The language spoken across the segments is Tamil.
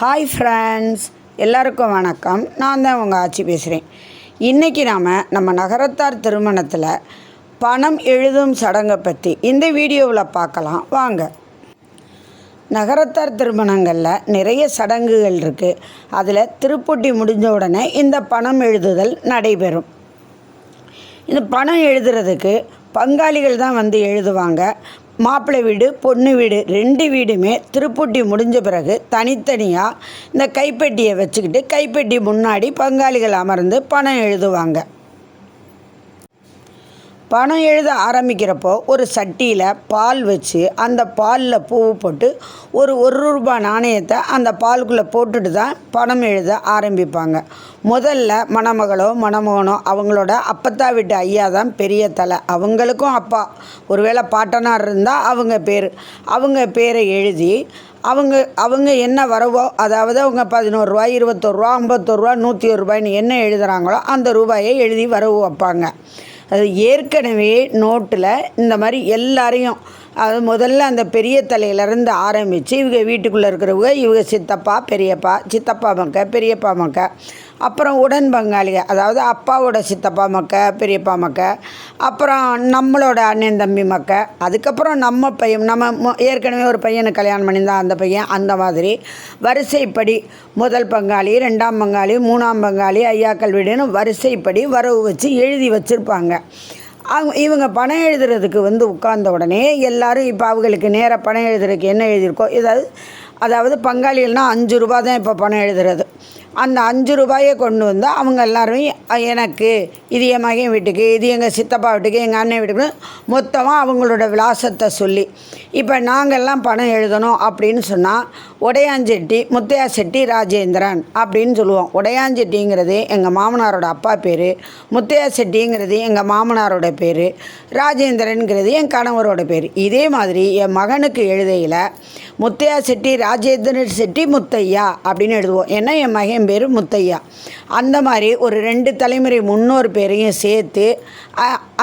ஹாய் ஃப்ரெண்ட்ஸ், எல்லாருக்கும் வணக்கம். நான் தான் உங்கள் ஆச்சி பேசுகிறேன். இன்றைக்கி நம்ம நகரத்தார் திருமணத்தில் பணம் எழுதும் சடங்கை பற்றி இந்த வீடியோவில் பார்க்கலாம் வாங்க. நகரத்தார் திருமணங்களில் நிறைய சடங்குகள் இருக்குது. அதில் திருப்பொட்டி முடிஞ்ச உடனே இந்த பணம் எழுதுதல் நடைபெறும். இந்த பணம் எழுதுறதுக்கு பங்காளிகள் தான் வந்து எழுதுவாங்க. மாப்பிள்ளை வீடு பொண்ணு வீடு ரெண்டு வீடுமே திருப்பொட்டி முடிஞ்ச பிறகு தனித்தனியாக இந்த கைப்பெட்டியை வச்சுக்கிட்டு கைப்பெட்டி முன்னாடி பங்காளிகள் அமர்ந்து பணம் எழுதுவாங்க. பணம் எழுத ஆரம்பிக்கிறப்போ ஒரு சட்டியில் பால் வச்சு அந்த பாலில் பூ போட்டு ஒரு ரூபாய் நாணயத்தை அந்த பாலுக்குள்ளே போட்டுட்டு தான் பணம் எழுத ஆரம்பிப்பாங்க. முதல்ல மணமகளோ மணமகனோ அவங்களோட அப்பத்தா வீட்டு ஐயா தான் பெரிய தலை. அவங்களுக்கும் அப்பா ஒருவேளை பாட்டனார் இருந்தால் அவங்க பேரை எழுதி அவங்க என்ன வரவோ, அதாவது அவங்க 11 ரூபாய் 21 ரூபா 51 ரூபா 101 ரூபாய்னு என்ன எழுதுகிறாங்களோ அந்த ரூபாயை எழுதி வரவு வைப்பாங்க. அது ஏற்கனவே நோட்டில் இந்த மாதிரி எல்லாரையும், அது முதல்ல அந்த பெரிய தலையிலேருந்து ஆரம்பித்து இவங்க வீட்டுக்குள்ளே இருக்கிறவங்க இவங்க சித்தப்பா பெரியப்பா, சித்தப்பா மக்க பெரியப்பா மக்க, அப்புறம் உடன் பங்காளிக, அதாவது அப்பாவோட சித்தப்பா மக்க பெரியப்பா மக்க, அப்புறம் நம்மளோட அண்ணன் தம்பி மக்க, அதுக்கப்புறம் நம்ம பையன், நம்ம ஏற்கனவே ஒரு பையனுக்கு கல்யாணம் பண்ணியிருந்தா அந்த பையன், அந்த மாதிரி வரிசைப்படி முதல் பங்காளி, ரெண்டாம் பங்காளி, மூணாம் பங்காளி, ஐயாக்கள் வீடுன்னு வரிசைப்படி வரவு வச்சு எழுதி வச்சுருப்பாங்க. இவங்க பணம் எழுதுறதுக்கு வந்து உட்கார்ந்த உடனே எல்லோரும் இப்போ அவங்களுக்கு நேராக பணம் எழுதுறதுக்கு என்ன எழுதியிருக்கோ, அதாவது பங்காளிகள்னால் 5 ரூபா தான் இப்போ பணம் எழுதுறது. அந்த 5 ரூபாயை கொண்டு வந்து அவங்க எல்லாருமே எனக்கு, இது என் மகன் வீட்டுக்கு, இது எங்கள் சித்தப்பா வீட்டுக்கு, எங்கள் அண்ணன் வீட்டுக்கு, மொத்தமாக அவங்களோட விலாசத்தை சொல்லி, இப்போ நாங்கள்லாம் பணம் எழுதணும் அப்படின்னு சொன்னால் உடையாஞ்செட்டி முத்தையா செட்டி ராஜேந்திரன் அப்படின்னு சொல்லுவோம். உடையாஞ்செட்டிங்கிறது எங்கள் மாமனாரோட அப்பா பேர், முத்தையா செட்டிங்கிறது எங்கள் மாமனாரோட பேர், ராஜேந்திரனுங்கிறது என் கணவரோட பேர். இதே மாதிரி என் மகனுக்கு எழுதையில் முத்தையா செட்டி ராஜேந்திரன் செட்டி முத்தையா அப்படின்னு எழுதுவோம். ஏன்னா என் மகன் பேர் முத்தையா. அந்த மாதிரி ஒரு 2 தலைமுறை முன்னோர் பேரையும் சேர்த்து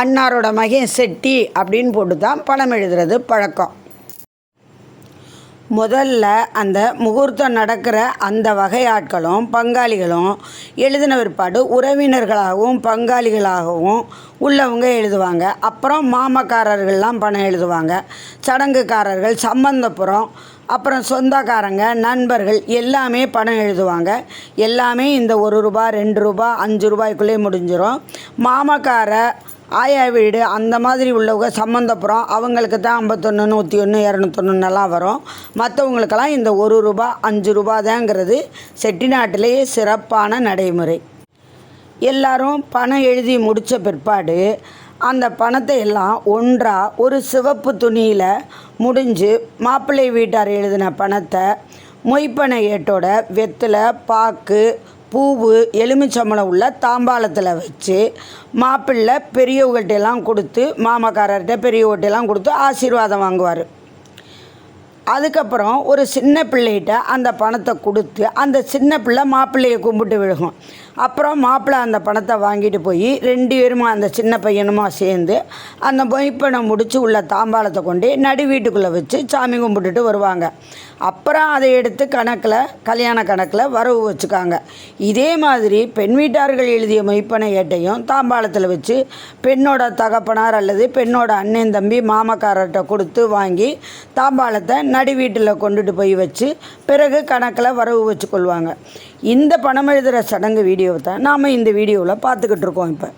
அன்னாரோட மகன் செட்டி அப்படின்னு போட்டு தான் பணம் எழுதுறது பழக்கம். முதல்ல அந்த முகூர்த்தம் நடக்கிற அந்த வகை ஆட்களும் பங்காளிகளும் எழுதின பிற்பாடு உறவினர்களாகவும் பங்காளிகளாகவும் உள்ளவங்க எழுதுவாங்க. அப்புறம் மாமக்காரர்கள்லாம் பணம் எழுதுவாங்க. சடங்குக்காரர்கள், சம்பந்தப்புறம், அப்புறம் சொந்தக்காரங்க, நண்பர்கள் எல்லாமே பணம் எழுதுவாங்க. எல்லாமே இந்த 1 ரூபாய் 2 ரூபாய் 5 ரூபாய்க்குள்ளே முடிஞ்சிடும். மாமக்கார ஆயா வீடு அந்த மாதிரி உள்ளவங்க சம்மந்தப்புறம் அவங்களுக்கு தான் 51 101 201 வரும். மற்றவங்களுக்கெல்லாம் இந்த 1 ரூபாய் 5 ரூபாய் தாங்கிறது செட்டிநாட்டிலேயே சிறப்பான நடைமுறை. எல்லாரும் பணம் எழுதி முடித்த பிற்பாடு அந்த பணத்தை எல்லாம் ஒன்றாக ஒரு சிவப்பு துணியில் முடிஞ்சு மாப்பிள்ளை வீட்டார் எழுதின பணத்தை மொய்ப்பனை ஏட்டோட வெத்தலை, பாக்கு, பூவு, எலுமிச்சம்பழம் உள்ள தாம்பாளத்தில் வச்சு மாப்பிள்ளை பெரியவங்கள்ட்டெல்லாம் கொடுத்து, மாமக்காரர்கிட்ட பெரியவங்கள்ட்டெல்லாம் கொடுத்து ஆசீர்வாதம் வாங்குவார். அதுக்கப்புறம் ஒரு சின்ன பிள்ளைகிட்ட அந்த பணத்தை கொடுத்து அந்த சின்ன பிள்ளை மாப்பிள்ளையை கும்பிட்டு விழுகும். அப்புறம் மாப்பிள்ளை அந்த பணத்தை வாங்கிட்டு போய் 2 பேருமா அந்த சின்ன பையனுமா சேர்ந்து அந்த மொய்ப்பனை முடித்து உள்ள தாம்பாளத்தை கொண்டு நடு வீட்டுக்குள்ளே வச்சு சாமி கும்பிட்டுட்டு வருவாங்க. அப்புறம் அதை எடுத்து கல்யாண கணக்கில் வரவு வச்சுக்காங்க. இதே மாதிரி பெண் வீட்டார்கள் எழுதிய மொய்ப்பனை ஏட்டையும் தாம்பாளத்தில் வச்சு பெண்ணோட தகப்பனார் அல்லது பெண்ணோட அண்ணன் தம்பி மாமக்காரர்கிட்ட கொடுத்து வாங்கி தாம்பாளத்தை நடு வீட்டில் கொண்டுட்டு போய் வச்சு பிறகு கணக்கில் வரவு வச்சு கொள்வாங்க. இந்த பணம் எழுதுகிற சடங்கு வீடியோவை தான் நாம் இந்த வீடியோவில் பார்த்துக்கிட்டு இருக்கோம். இப்போ